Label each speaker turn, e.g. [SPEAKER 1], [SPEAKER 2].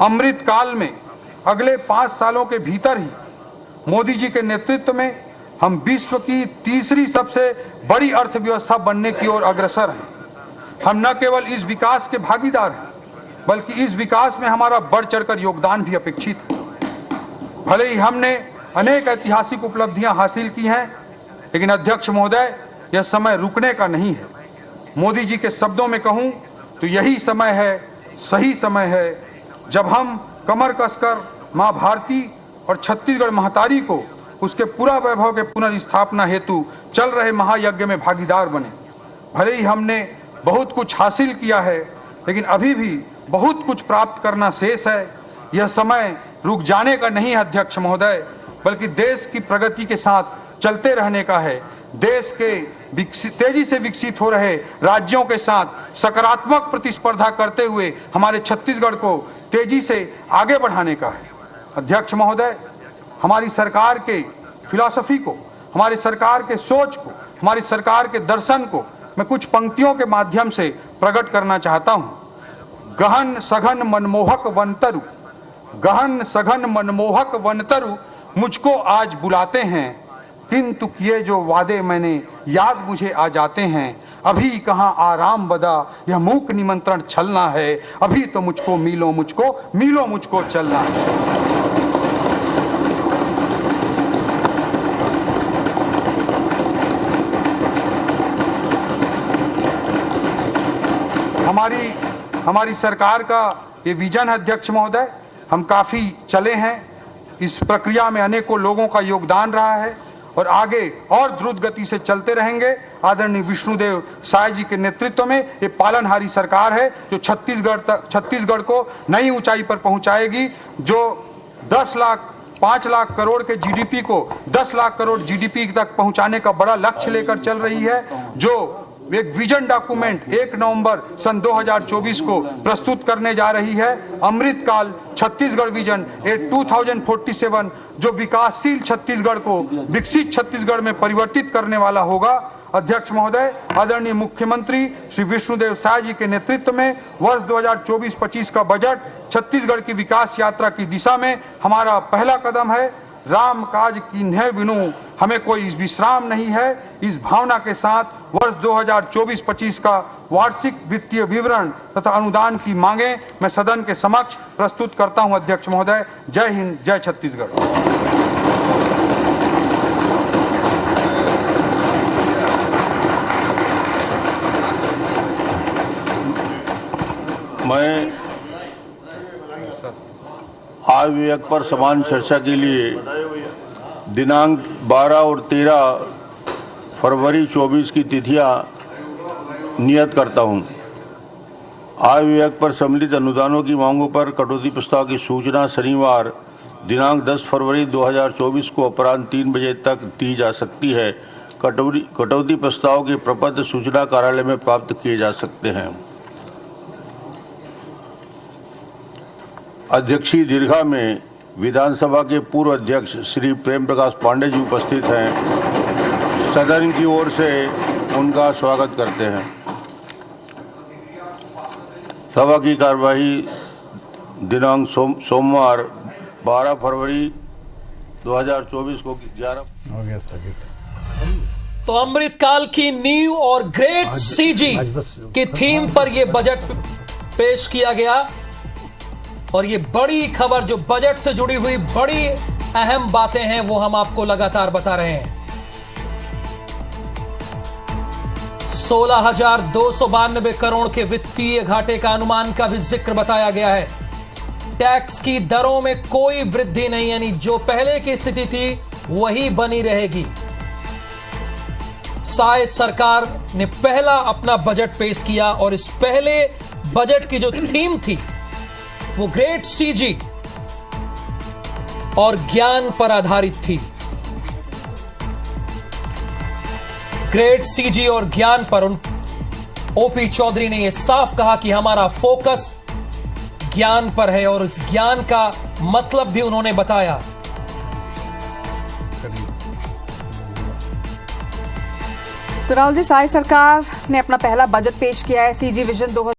[SPEAKER 1] अमृत काल में अगले 5 सालों के भीतर ही मोदी जी के नेतृत्व में हम विश्व की तीसरी सबसे बड़ी अर्थव्यवस्था बनने की ओर अग्रसर हैं। हम न केवल इस विकास के भागीदार हैं, बल्कि इस विकास में हमारा बढ़ चढ़कर योगदान भी अपेक्षित है। भले ही हमने अनेक ऐतिहासिक उपलब्धियां हासिल की हैं, लेकिन अध्यक्ष महोदय, यह समय रुकने का नहीं है। मोदी जी के शब्दों में कहूं तो यही समय है, सही समय है, जब हम कमर कसकर मां भारती और छत्तीसगढ़ महतारी को उसके पूरा वैभव के पुनर्स्थापना हेतु चल रहे महायज्ञ में भागीदार बने। भले ही हमने बहुत कुछ हासिल किया है, लेकिन अभी भी बहुत कुछ प्राप्त करना शेष है। यह समय रुक जाने का नहीं है अध्यक्ष महोदय, बल्कि देश की प्रगति के साथ चलते रहने का है। देश के तेजी से विकसित हो रहे राज्यों के साथ सकारात्मक प्रतिस्पर्धा करते हुए हमारे छत्तीसगढ़ को तेजी से आगे बढ़ाने का है। अध्यक्ष महोदय, हमारी सरकार के फिलॉसफी को, हमारी सरकार के सोच को, हमारी सरकार के दर्शन को मैं कुछ पंक्तियों के माध्यम से प्रकट करना चाहता हूँ। गहन सघन मनमोहक वनतरु, गहन सघन मनमोहक वनतरु मुझको आज बुलाते हैं, किंतु किए जो वादे मैंने याद मुझे आ जाते हैं। अभी कहाँ आराम बदा, यह मूक निमंत्रण छलना है, अभी तो मुझको मीलों मुझको चलना है। हमारी सरकार का ये विजन है अध्यक्ष महोदय। हम काफ़ी चले हैं, इस प्रक्रिया में अनेकों लोगों का योगदान रहा है और आगे और द्रुत गति से चलते रहेंगे। आदरणीय विष्णुदेव साय जी के नेतृत्व में ये पालनहारी सरकार है, जो छत्तीसगढ़ को नई ऊंचाई पर पहुंचाएगी, जो 5 लाख करोड़ के जीडीपी को 10 लाख करोड़ जीडीपी तक पहुंचाने का बड़ा लक्ष्य लेकर चल रही है, जो एक विजन डॉक्यूमेंट 1 नवंबर सन 2024 को प्रस्तुत करने जा रही है। अमृत काल छत्तीसगढ़ विजन 2047, जो विकासशील छत्तीसगढ़ को विकसित छत्तीसगढ़ में परिवर्तित करने वाला होगा। अध्यक्ष महोदय, आदरणीय मुख्यमंत्री श्री विष्णुदेव साय जी के नेतृत्व में वर्ष 2024-25 का बजट छत्तीसगढ़ की विकास यात्रा की दिशा में हमारा पहला कदम है। राम काज कीन्हे बिनु हमें कोई विश्राम नहीं है। इस भावना के साथ वर्ष 2024-25 का वार्षिक वित्तीय विवरण तथा अनुदान की मांगे मैं सदन के समक्ष प्रस्तुत करता हूं। अध्यक्ष महोदय, जय हिंद, जय छत्तीसगढ़।
[SPEAKER 2] मैं आय विधेयक पर समान चर्चा के लिए दिनांक 12 और 13 फरवरी 24 की तिथियां नियत करता हूं। आय विधेयक पर सम्मिलित अनुदानों की मांगों पर कटौती प्रस्ताव की सूचना शनिवार दिनांक 10 फरवरी 2024 को अपराह्न 3 बजे तक दी जा सकती है। कटौती प्रस्ताव के प्रपत्र सूचना कार्यालय में प्राप्त किए जा सकते हैं। अध्यक्षीय दीर्घा में विधानसभा के पूर्व अध्यक्ष श्री प्रेम प्रकाश पांडे जी उपस्थित हैं। सदन की ओर से उनका स्वागत करते हैं। सभा की कार्यवाही दिनांक सोमवार 12 फरवरी 2024 को 11
[SPEAKER 3] हो गया स्थगित।
[SPEAKER 4] तो अमृतकाल की नींव और ग्रेट सीजी की थीम पर यह बजट पेश किया गया और ये बड़ी खबर जो बजट से जुड़ी हुई बड़ी अहम बातें हैं वो हम आपको लगातार बता रहे हैं। 16,292 करोड़ के वित्तीय घाटे का अनुमान का भी जिक्र बताया गया है। टैक्स की दरों में कोई वृद्धि नहीं, यानी जो पहले की स्थिति थी वही बनी रहेगी। साय सरकार ने पहला अपना बजट पेश किया और इस पहले बजट की जो थीम थी वो ग्रेट सीजी और ज्ञान पर आधारित थी। ग्रेट सीजी और ज्ञान पर ओपी चौधरी ने यह साफ कहा कि हमारा फोकस ज्ञान पर है और इस ज्ञान का मतलब भी उन्होंने बताया।
[SPEAKER 5] तो राहुल जी, साय सरकार ने अपना पहला बजट पेश किया है। CG vision 2000